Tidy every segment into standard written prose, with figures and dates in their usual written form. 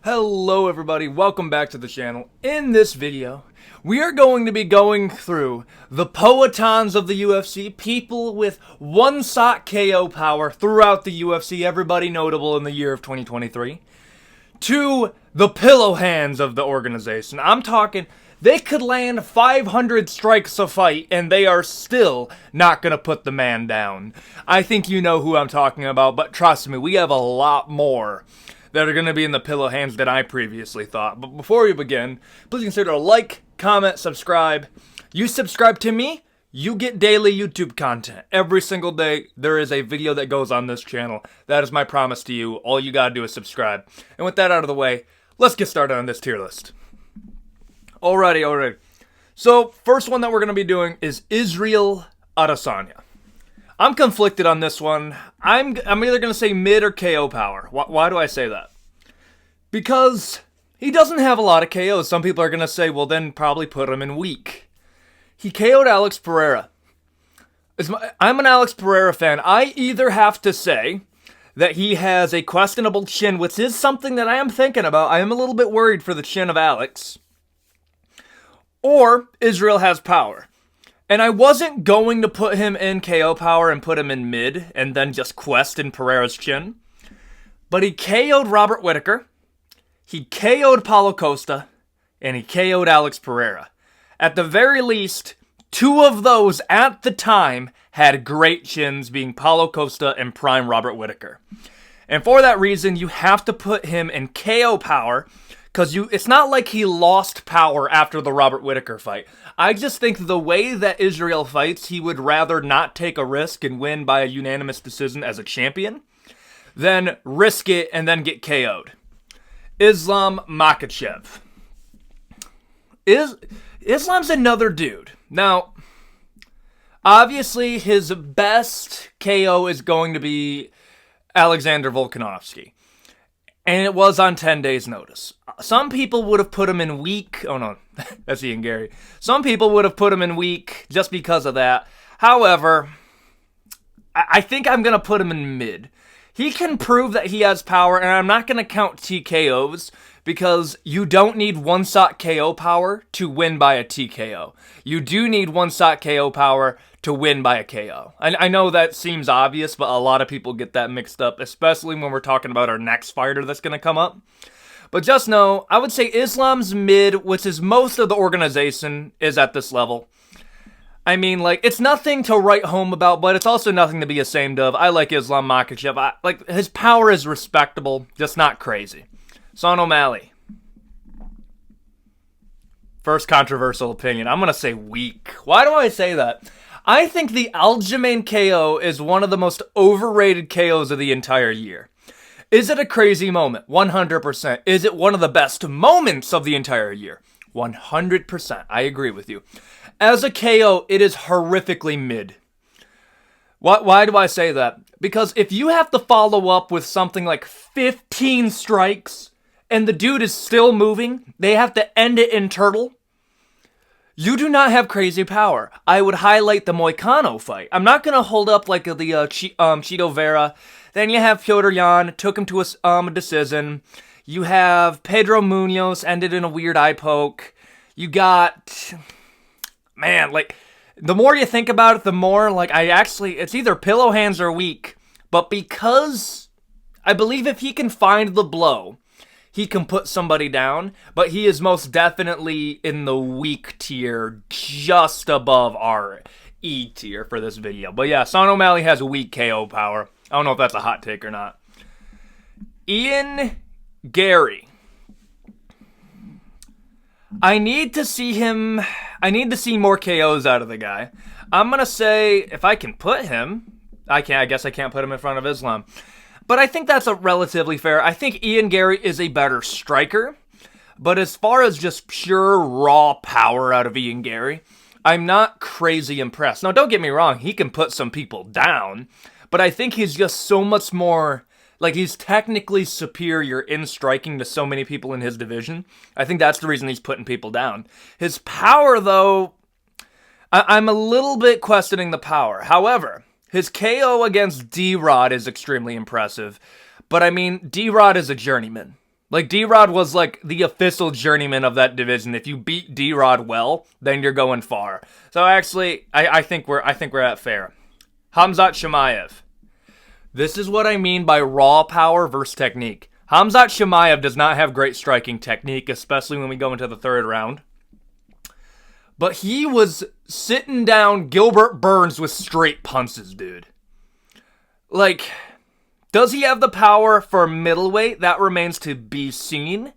Hello everybody, welcome back to the channel. In this video, we are going to be going through the Poatans of the UFC, people with one-shot KO power throughout the UFC, everybody notable in the year of 2023, to the pillow hands of the organization. I'm talking, they could land 500 strikes a fight and they are still not going to put the man down. I think you know who I'm talking about, but trust me, we have a lot more that are going to be in the pillow hands than I previously thought. But before we begin, please consider a like, comment, subscribe. You subscribe to me, you get daily YouTube content. Every single day, there is a video that goes on this channel. That is my promise to you. All you gotta do is subscribe. And with that out of the way, let's get started on this tier list. Alrighty. So, first one that we're going to be doing is Israel Adesanya. I'm conflicted on this one. I'm either going to say mid or KO power. Why do I say that? Because he doesn't have a lot of KOs. Some people are going to say, well, then probably put him in weak. He KO'd Alex Pereira. I'm an Alex Pereira fan. I either have to say that he has a questionable chin, which is something that I am thinking about. I am a little bit worried for the chin of Alex. Or Israel has power. And I wasn't going to put him in KO power and put him in mid and then just question Pereira's chin. But he KO'd Robert Whittaker, he KO'd Paulo Costa, and he KO'd Alex Pereira. At the very least, two of those at the time had great chins, being Paulo Costa and prime Robert Whittaker. And for that reason, you have to put him in KO power, because it's not like he lost power after the Robert Whittaker fight. I just think the way that Israel fights, he would rather not take a risk and win by a unanimous decision as a champion than risk it and then get KO'd. Islam Makhachev. Islam's another dude. Now, obviously his best KO is going to be Alexander Volkanovski. And it was on 10 days notice. Some people would have put him in weak. Oh no, that's Ian Gary. Some people would have put him in weak just because of that. However, I think I'm going to put him in mid. He can prove that he has power, and I'm not going to count TKOs because you don't need one-shot KO power to win by a TKO. You do need one-shot KO power to win by a KO. I know that seems obvious, but a lot of people get that mixed up, especially when we're talking about our next fighter that's going to come up. But just know, I would say Islam's mid, which is most of the organization, is at this level. I mean, like, it's nothing to write home about, but it's also nothing to be ashamed of. I like Islam Makhachev. His power is respectable, just not crazy. Sean O'Malley. First controversial opinion. I'm going to say weak. Why do I say that? I think the Aljamain KO is one of the most overrated KOs of the entire year. Is it a crazy moment? 100%. Is it one of the best moments of the entire year? 100%. I agree with you. As a KO, it is horrifically mid. Why do I say that? Because if you have to follow up with something like 15 strikes and the dude is still moving, they have to end it in turtle. You do not have crazy power. I would highlight the Moicano fight. I'm not going to hold up like the Chito Vera. Then you have Petr Yan, took him to a decision. You have Pedro Munoz, ended in a weird eye poke. You got... Man, the more you think about it, the more, it's either pillow hands or weak. But because I believe if he can find the blow, he can put somebody down, but he is most definitely in the weak tier, just above our E tier for this video. But yeah, Sean O'Malley has weak KO power. I don't know if that's a hot take or not. Ian Gary. I need to see more KOs out of the guy. I'm going to say, if I can put him, I guess I can't put him in front of Islam. But I think that's a relatively fair. I think Ian Gary is a better striker. But as far as just pure raw power out of Ian Gary, I'm not crazy impressed. Now, don't get me wrong. He can put some people down. But I think he's just so much more... he's technically superior in striking to so many people in his division. I think that's the reason he's putting people down. His power, though, I'm a little bit questioning the power. However, his KO against D-Rod is extremely impressive. But, I mean, D-Rod is a journeyman. Like, D-Rod was, like, the official journeyman of that division. If you beat D-Rod well, then you're going far. So, actually, I think we're at fair. Khamzat Chimaev. This is what I mean by raw power versus technique. Khamzat Chimaev does not have great striking technique, especially when we go into the third round. But he was sitting down Gilbert Burns with straight punches, dude. Like, does he have the power for middleweight? That remains to be seen.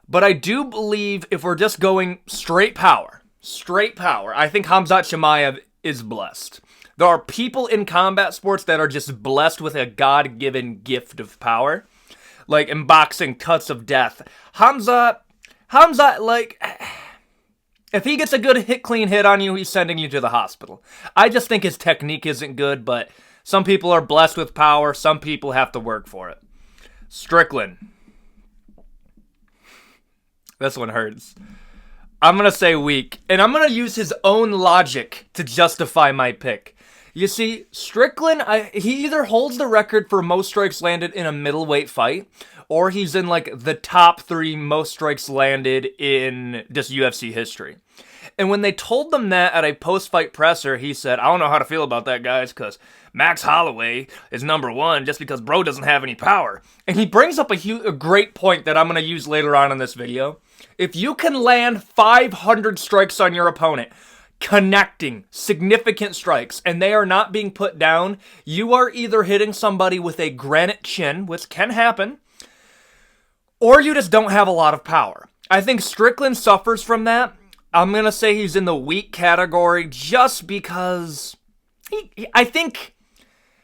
But I do believe if we're just going straight power, I think Khamzat Chimaev is blessed. There are people in combat sports that are just blessed with a God-given gift of power. Like in boxing, cuts of death. Khamzat, like, if he gets a good clean hit on you, he's sending you to the hospital. I just think his technique isn't good, but some people are blessed with power. Some people have to work for it. Strickland. This one hurts. I'm going to say weak. And I'm going to use his own logic to justify my pick. You see, Strickland, he either holds the record for most strikes landed in a middleweight fight, or he's in, like, the top 3 most strikes landed in just UFC history. And when they told them that at a post-fight presser, he said, I don't know how to feel about that, guys, because Max Holloway is number 1 just because bro doesn't have any power. And he brings up a great point that I'm going to use later on in this video. If you can land 500 strikes on your opponent, connecting significant strikes, and they are not being put down, you are either hitting somebody with a granite chin, which can happen, or you just don't have a lot of power. I think Strickland suffers from that. I'm going to say he's in the weak category just because I think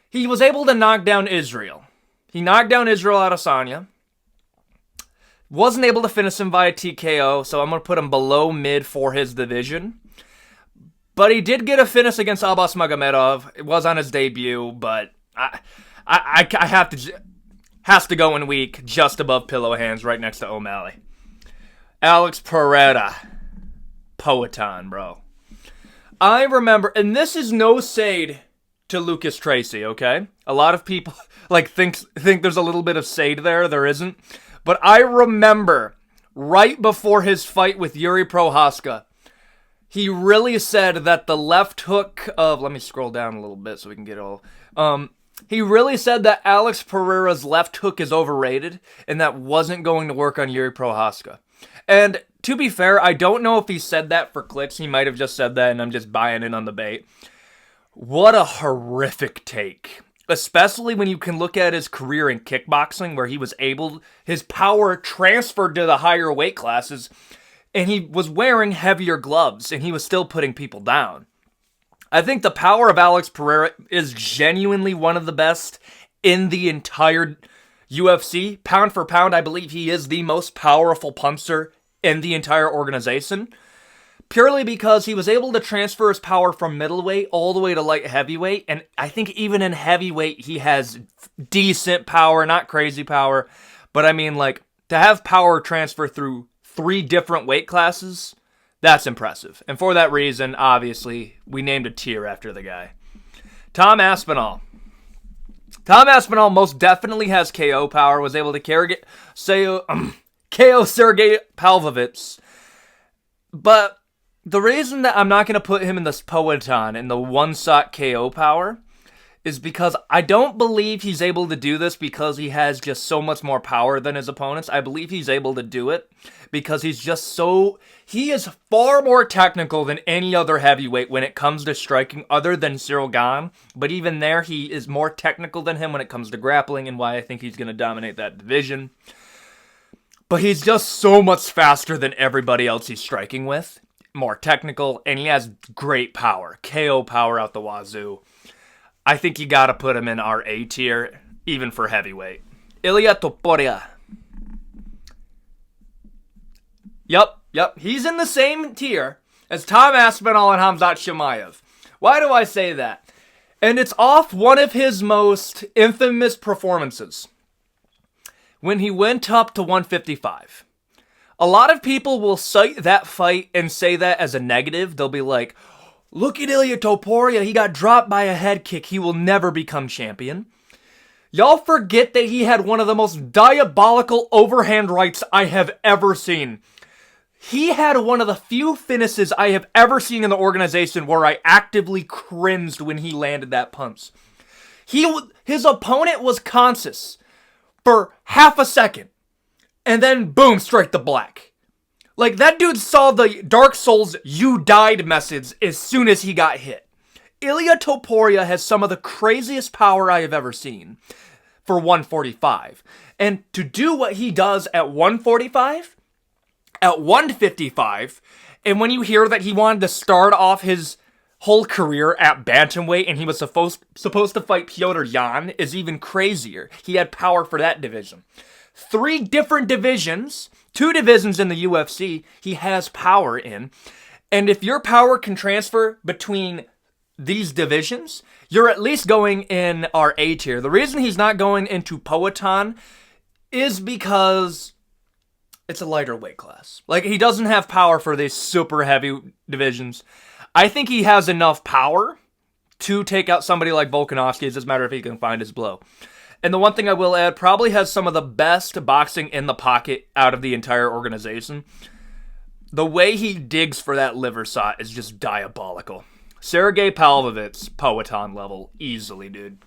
he was able to knock down Israel. He knocked down Israel Adesanya. Wasn't able to finish him via TKO, so I'm going to put him below mid for his division. But he did get a finish against Abbas Magomedov. It was on his debut, but I has to go in weak, just above Pillow Hands, right next to O'Malley. Alex Pereira. Poatan, bro. I remember, and this is no shade to Lucas Tracy, okay? A lot of people think there's a little bit of shade there. There isn't. But I remember right before his fight with Yuri Prohaska, he really said that the left hook of... Let me scroll down a little bit so we can get it all... He really said that Alex Pereira's left hook is overrated and that wasn't going to work on Yuri Prohaska. And to be fair, I don't know if he said that for clicks. He might have just said that and I'm just buying in on the bait. What a horrific take. Especially when you can look at his career in kickboxing where he was able... His power transferred to the higher weight classes... And he was wearing heavier gloves, and he was still putting people down. I think the power of Alex Pereira is genuinely one of the best in the entire UFC. Pound for pound, I believe he is the most powerful puncher in the entire organization. Purely because he was able to transfer his power from middleweight all the way to light heavyweight. And I think even in heavyweight, he has decent power, not crazy power. But I mean, like, to have power transfer through 3 different weight classes, that's impressive. And for that reason, obviously, we named a tier after the guy. Tom Aspinall. Tom Aspinall most definitely has KO power, was able to KO Sergey Pavlovich. But the reason that I'm not going to put him in this Poatan, in the one-shot KO power, is because I don't believe he's able to do this because he has just so much more power than his opponents. I believe he's able to do it because he is far more technical than any other heavyweight when it comes to striking other than Cyril Gane. But even there, he is more technical than him when it comes to grappling and why I think he's going to dominate that division. But he's just so much faster than everybody else he's striking with. More technical, and he has great power. KO power out the wazoo. I think you gotta put him in our A tier, even for heavyweight. Ilia Topuria. Yep. He's in the same tier as Tom Aspinall and Khamzat Chimaev. Why do I say that? And it's off one of his most infamous performances. When he went up to 155. A lot of people will cite that fight and say that as a negative. They'll be like, look at Ilia Topuria, he got dropped by a head kick. He will never become champion. Y'all forget that he had one of the most diabolical overhand rights I have ever seen. He had one of the few finishes I have ever seen in the organization where I actively cringed when he landed that punch. His opponent was conscious for half a second, and then boom, straight to black. Like, that dude saw the Dark Souls "you died" message as soon as he got hit. Ilia Topuria has some of the craziest power I have ever seen for 145. And to do what he does at 145, at 155, and when you hear that he wanted to start off his whole career at bantamweight and he was supposed to fight Piotr Jan is even crazier. He had power for that division. 3 different divisions, 2 divisions in the UFC, he has power in. And if your power can transfer between these divisions, you're at least going in our A tier. The reason he's not going into Poatan is because it's a lighter weight class. Like, he doesn't have power for these super heavy divisions. I think he has enough power to take out somebody like Volkanovski. It's just a matter if he can find his blow. And the one thing I will add, probably has some of the best boxing in the pocket out of the entire organization. The way he digs for that liver shot is just diabolical. Sergey Pavlovich, Poatan level, easily, dude.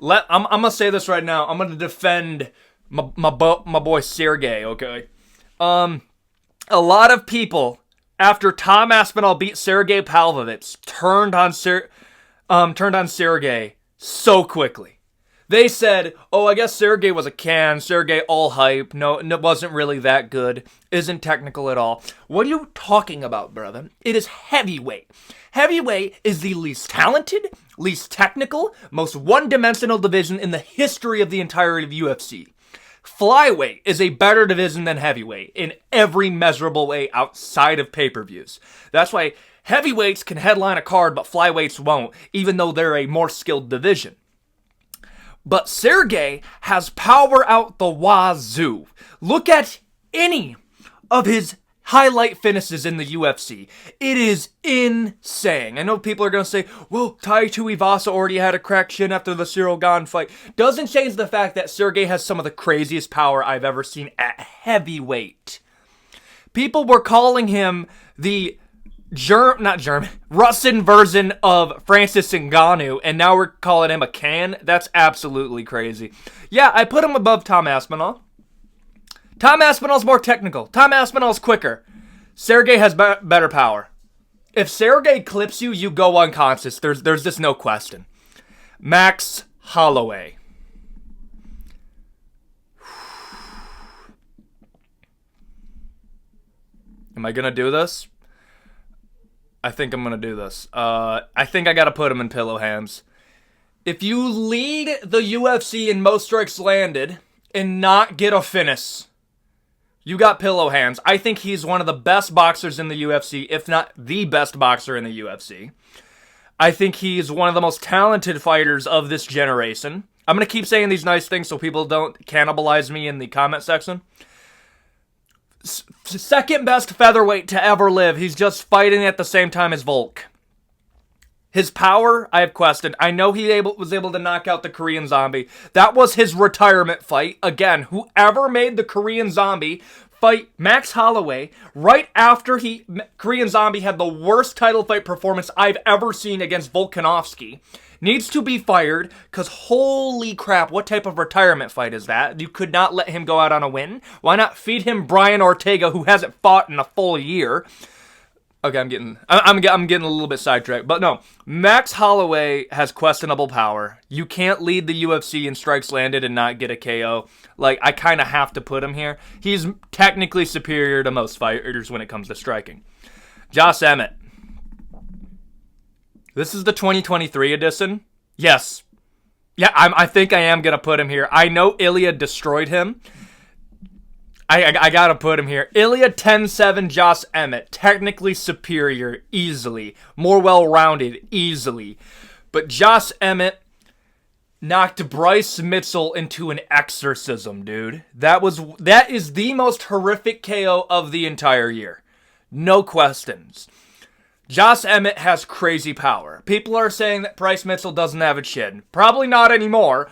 I'm gonna say this right now. I'm gonna defend my boy Sergey, okay? A lot of people, after Tom Aspinall beat Sergey Pavlovich, turned on Sergey so quickly. They said, oh, I guess Sergey was a can. Sergey all hype. No, it wasn't really that good. Isn't technical at all. What are you talking about, brother? It is heavyweight. Heavyweight is the least talented, least technical, most one-dimensional division in the history of the entirety of UFC. Flyweight is a better division than heavyweight in every measurable way outside of pay-per-views. That's why heavyweights can headline a card, but flyweights won't, even though they're a more skilled division. But Sergey has power out the wazoo. Look at any of his highlight finishes in the UFC. It is insane. I know people are going to say, well, Tai Tuivasa already had a cracked shin after the Cyril Gane fight. Doesn't change the fact that Sergey has some of the craziest power I've ever seen at heavyweight. People were calling him the Russian version of Francis Ngannou, and now we're calling him a can? That's absolutely crazy. Yeah, I put him above Tom Aspinall. Tom Aspinall's more technical. Tom Aspinall's quicker. Sergey has better power. If Sergey clips you, you go unconscious. There's just no question. Max Holloway. Am I gonna do this? I think I'm gonna do this. I think I gotta put him in pillow hands. If you lead the UFC in most strikes landed and not get a finish, you got pillow hands. I think he's one of the best boxers in the UFC, if not the best boxer in the UFC. I think he's one of the most talented fighters of this generation. I'm gonna keep saying these nice things so people don't cannibalize me in the comment section. Second best featherweight to ever live. He's just fighting at the same time as Volk. His power, I have questioned. I know he was able to knock out the Korean Zombie. That was his retirement fight. Again, whoever made the Korean Zombie fight Max Holloway right after Korean Zombie had the worst title fight performance I've ever seen against Volkanovski needs to be fired, because holy crap, what type of retirement fight is that? You could not let him go out on a win? Why not feed him Brian Ortega, who hasn't fought in a full year? Okay, I'm getting a little bit sidetracked, but no, Max Holloway has questionable power. You can't lead the UFC in strikes landed and not get a KO. Like, I kind of have to put him here. He's technically superior to most fighters when it comes to striking. Josh Emmett. This is the 2023 edition. Yes. Yeah, I think I am going to put him here. I know Ilya destroyed him. I got to put him here. Ilya 10-7, Josh Emmett. Technically superior, easily. More well-rounded, easily. But Josh Emmett knocked Bryce Mitchell into an exorcism, dude. That is the most horrific KO of the entire year. No questions. Josh Emmett has crazy power. People are saying that Bryce Mitchell doesn't have a chin. Probably not anymore.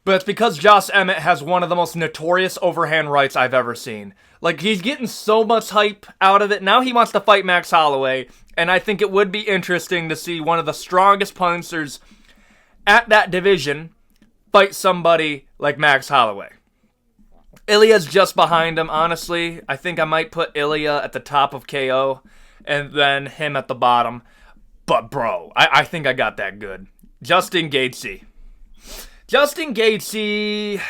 But it's because Josh Emmett has one of the most notorious overhand rights I've ever seen. Like, he's getting so much hype out of it. Now he wants to fight Max Holloway. And I think it would be interesting to see one of the strongest punchers at that division fight somebody like Max Holloway. Ilya's just behind him, honestly. I think I might put Ilya at the top of KO and then him at the bottom. But, bro, I think I got that good. Justin Gaethje. Justin Gaethje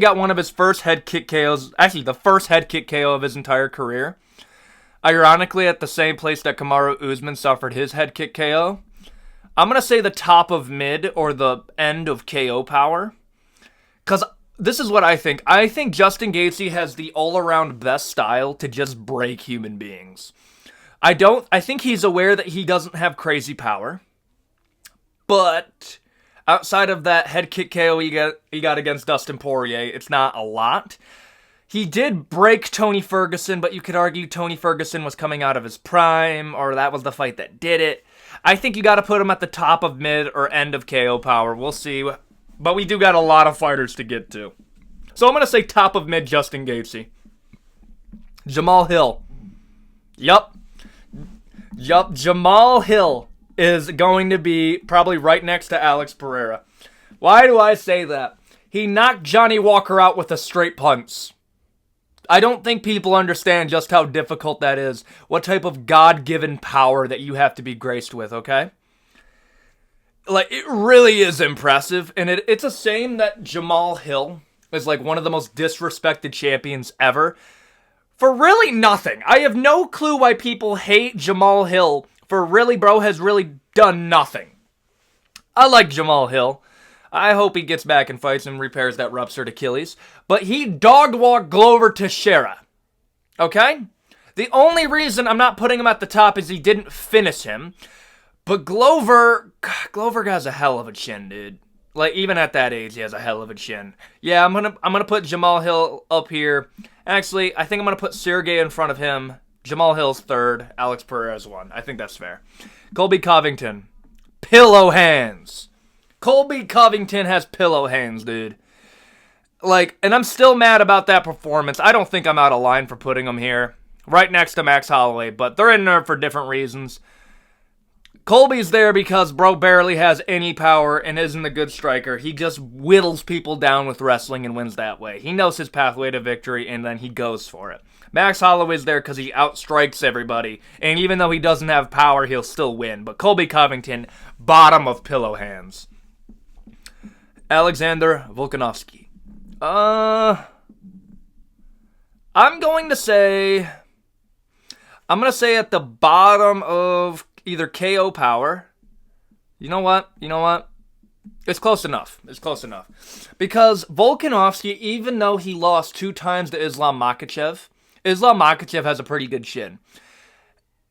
got one of his first head kick KOs, actually the first head kick KO of his entire career. Ironically, at the same place that Kamaru Usman suffered his head kick KO. I'm going to say the top of mid or the end of KO power. Because this is what I think. I think Justin Gaethje has the all-around best style to just break human beings. I think he's aware that he doesn't have crazy power. But outside of that head kick KO he got against Dustin Poirier, it's not a lot. He did break Tony Ferguson, but you could argue Tony Ferguson was coming out of his prime, or that was the fight that did it. I think you got to put him at the top of mid or end of KO power. We'll see. But we do got a lot of fighters to get to. So I'm going to say top of mid Justin Gaethje. Jamal Hill. Yup, Jamal Hill is going to be probably right next to Alex Pereira. Why do I say that? He knocked Johnny Walker out with a straight punch. I don't think people understand just how difficult that is. What type of God-given power that you have to be graced with, okay? Like, it really is impressive. And it's a shame that Jamal Hill is like one of the most disrespected champions ever. For really nothing. I have no clue why people hate Jamal Hill. For really, bro has really done nothing. I like Jamal Hill. I hope he gets back and fights and repairs that ruptured Achilles. But he dog-walked Glover Teixeira. Okay? The only reason I'm not putting him at the top is he didn't finish him. But Glover has a hell of a chin, dude. Like, even at that age, he has a hell of a chin. Yeah, I'm gonna put Jamal Hill up here. Actually, I think I'm gonna put Sergey in front of him. Jamal Hill's third. Alex Pereira's one. I think that's fair. Colby Covington. Pillow hands. Colby Covington has pillow hands, dude. Like, and I'm still mad about that performance. I don't think I'm out of line for putting him here. Right next to Max Holloway, but they're in there for different reasons. Colby's there because bro barely has any power and isn't a good striker. He just whittles people down with wrestling and wins that way. He knows his pathway to victory and then he goes for it. Max Holloway's there because he outstrikes everybody. And even though he doesn't have power, he'll still win. But Colby Covington, bottom of pillow hands. Alexander Volkanovski. I'm going to say at the bottom of either KO power. You know what? It's close enough. Because Volkanovski, even though he lost 2 times to Islam Makhachev has a pretty good chin.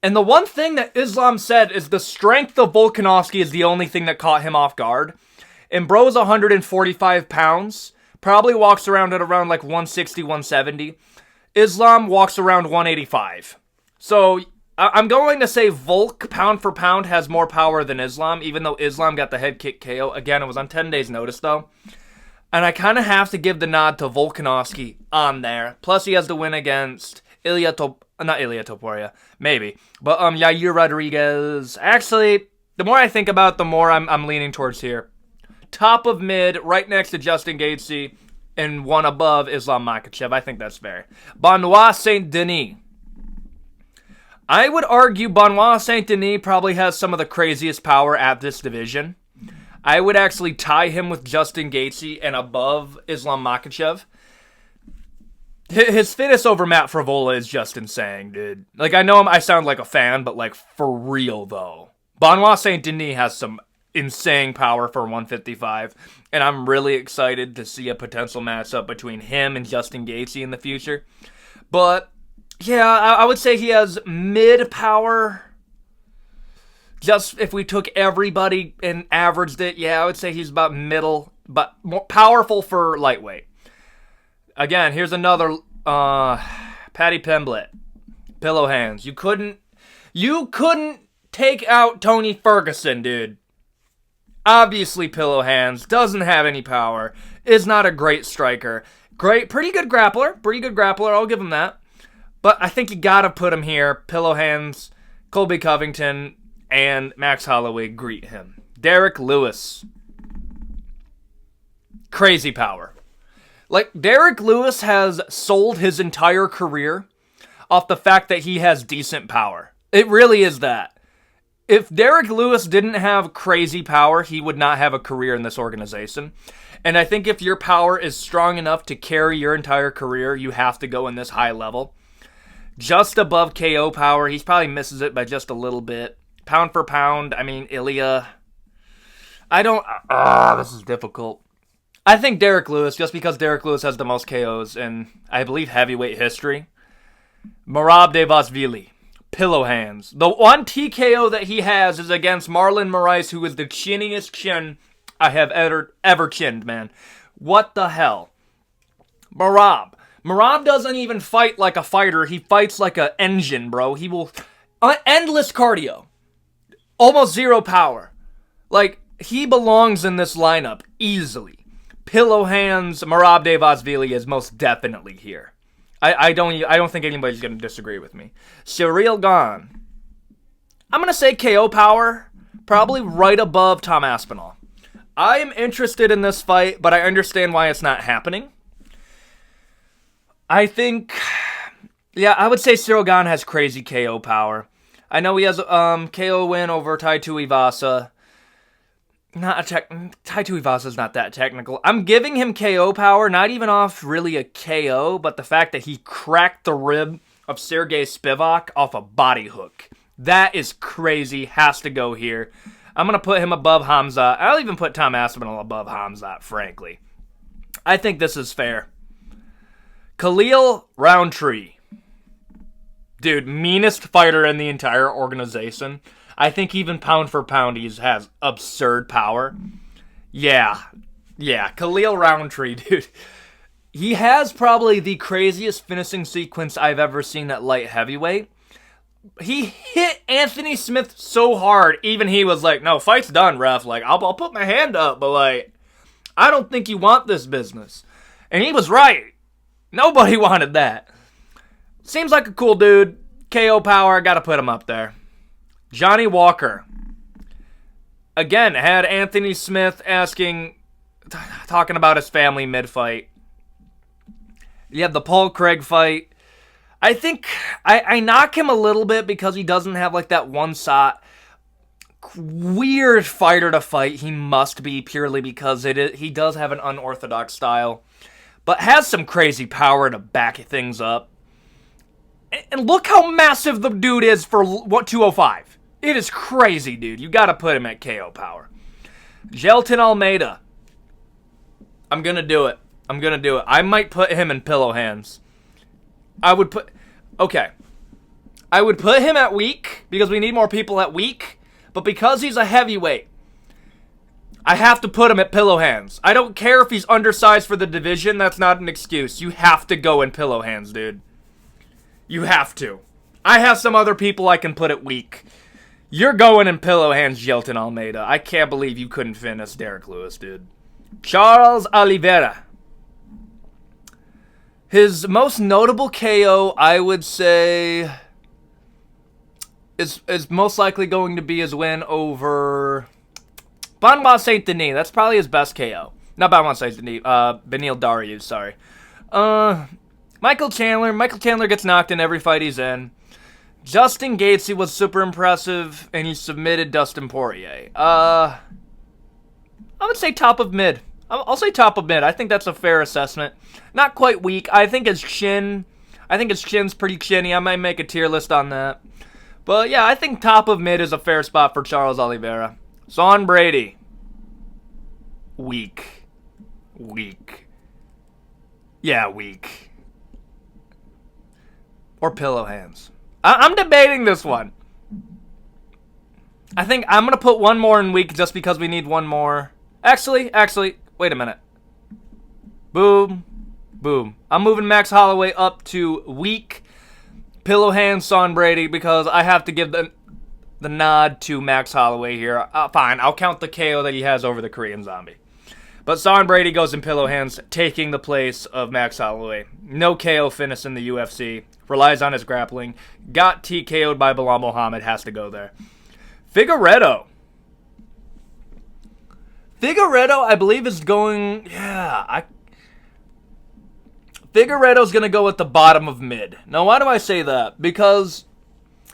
And the one thing that Islam said is the strength of Volkanovski is the only thing that caught him off guard. And bro's 145 pounds. Probably walks around at around like 160, 170. Islam walks around 185. So I'm going to say Volk, pound for pound, has more power than Islam, even though Islam got the head kick KO. Again, it was on 10 days' notice, though. And I kind of have to give the nod to Volkanovski on there. Plus, he has to win against not Ilia Topuria, maybe. But Yair Rodriguez. Actually, the more I think about it, the more I'm leaning towards here. Top of mid, right next to Justin Gaethje, and one above Islam Makhachev. I think that's fair. Benoit Saint-Denis. I would argue Benoit Saint-Denis probably has some of the craziest power at this division. I would actually tie him with Justin Gaethje and above Islam Makhachev. His fitness over Matt Frevola is just insane, dude. Like, I know I sound like a fan, but like, for real, though. Benoit Saint-Denis has some insane power for 155, and I'm really excited to see a potential matchup between him and Justin Gaethje in the future. But yeah, I would say he has mid power. Just if we took everybody and averaged it, yeah, I would say he's about middle, but more powerful for lightweight. Again, here's another Paddy Pimblett. Pillow hands. You couldn't take out Tony Ferguson, dude. Obviously, pillow hands, doesn't have any power, is not a great striker. Pretty good grappler, I'll give him that. But I think you gotta put him here. Pillow hands, Colby Covington, and Max Holloway greet him. Derek Lewis. Crazy power. Like, Derek Lewis has sold his entire career off the fact that he has decent power. It really is that. If Derek Lewis didn't have crazy power, he would not have a career in this organization. And I think if your power is strong enough to carry your entire career, you have to go in this high level. Just above KO power, he probably misses it by just a little bit. Pound for pound, I mean, Ilya. This is difficult. I think Derek Lewis, just because Derek Lewis has the most KOs in, I believe, heavyweight history. Merab Dvalishvili. Pillow hands. The one TKO that he has is against Marlon Moraes, who is the chinniest chin I have ever chinned, man. What the hell? Merab doesn't even fight like a fighter. He fights like an engine, bro. He will... endless cardio. Almost zero power. Like, he belongs in this lineup easily. Pillow hands, Merab Dvalishvili is most definitely here. I don't think anybody's going to disagree with me. Ciryl Gane. I'm going to say KO power, probably right above Tom Aspinall. I am interested in this fight, but I understand why it's not happening. I think, I would say Ciryl Gane has crazy KO power. I know he has a KO win over Tai Tuivasa. Tai Tuivasa's not that technical. I'm giving him KO power, not even off really a KO, but the fact that he cracked the rib of Sergey Spivak off a body hook. That is crazy. Has to go here. I'm going to put him above Hamzat. I'll even put Tom Aspinall above Hamzat, frankly. I think this is fair. Khalil Roundtree. Dude, meanest fighter in the entire organization. I think even pound for pound he has absurd power. Yeah. Khalil Roundtree, dude. He has probably the craziest finishing sequence I've ever seen at light heavyweight. He hit Anthony Smith so hard, even he was like, no, fight's done, ref. Like, I'll put my hand up, but like, I don't think you want this business. And he was right. Nobody wanted that. Seems like a cool dude. KO power, gotta put him up there. Johnny Walker. Again, had Anthony Smith talking about his family mid-fight. You have the Paul Craig fight. I think I knock him a little bit because he doesn't have like that one-shot weird fighter to fight. He must be purely because he does have an unorthodox style, but has some crazy power to back things up. And look how massive the dude is for 205. It is crazy, dude. You gotta put him at KO power. Gelton Almeida. I'm gonna do it. I might put him in pillow hands. I would put him at weak because we need more people at weak. But because he's a heavyweight, I have to put him at pillow hands. I don't care if he's undersized for the division. That's not an excuse. You have to go in pillow hands, dude. You have to. I have some other people I can put at weak. You're going in pillow hands, Gelton Almeida. I can't believe you couldn't finish Derek Lewis, dude. Charles Oliveira. His most notable KO, I would say, is most likely going to be his win over Benoit Saint-Denis. That's probably his best KO. Not Benoit Saint-Denis. Beneil Dariush, sorry. Michael Chandler gets knocked in every fight he's in. Justin Gaethje was super impressive, and he submitted Dustin Poirier. I would say top of mid. I'll say top of mid. I think that's a fair assessment. Not quite weak. I think his chin's pretty chinny. I might make a tier list on that. But yeah, I think top of mid is a fair spot for Charles Oliveira. Sean Brady. Weak. Yeah, weak. Or pillow hands. I'm debating this one. I think I'm going to put one more in weak just because we need one more. Actually, wait a minute. Boom. I'm moving Max Holloway up to weak. Pillow hands, Sean Brady, because I have to give the nod to Max Holloway here. Fine, I'll count the KO that he has over the Korean Zombie. But Sean Brady goes in pillow hands, taking the place of Max Holloway. No KO finish in the UFC. Relies on his grappling. Got TKO'd by Bilal Muhammad. Has to go there. Figueiredo, I believe, is going... Figueiredo's going to go at the bottom of mid. Now, why do I say that? Because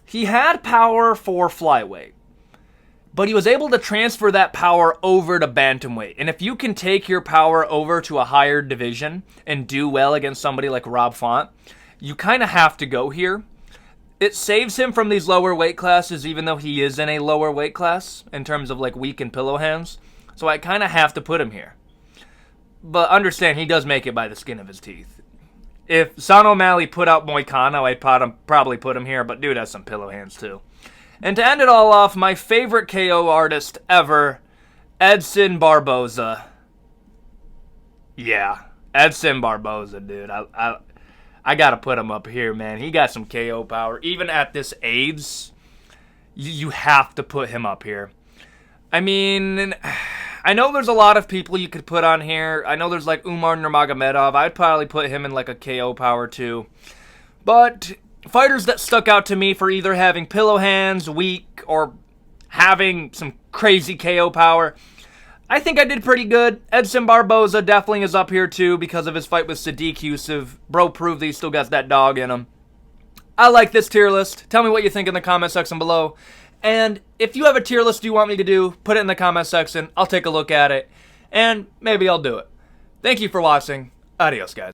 he had power for flyweight. But he was able to transfer that power over to bantamweight. And if you can take your power over to a higher division and do well against somebody like Rob Font, you kind of have to go here. It saves him from these lower weight classes, even though he is in a lower weight class in terms of like weak and pillow hands. So I kind of have to put him here. But understand, he does make it by the skin of his teeth. If Sean O'Malley put out Moicano, I'd probably put him here, but dude has some pillow hands too. And to end it all off, my favorite KO artist ever, Edson Barboza. Yeah, Edson Barboza, dude. I gotta put him up here, man. He got some KO power. Even at this age, you have to put him up here. I mean, I know there's a lot of people you could put on here. I know there's like Umar Nurmagomedov. I'd probably put him in like a KO power too. But fighters that stuck out to me for either having pillow hands, weak, or having some crazy KO power, I think I did pretty good. Edson Barboza definitely is up here too because of his fight with Sadiq Yusuf. Bro proved that he still got that dog in him. I like this tier list. Tell me what you think in the comment section below. And if you have a tier list you want me to do, put it in the comment section. I'll take a look at it, and maybe I'll do it. Thank you for watching. Adios, guys.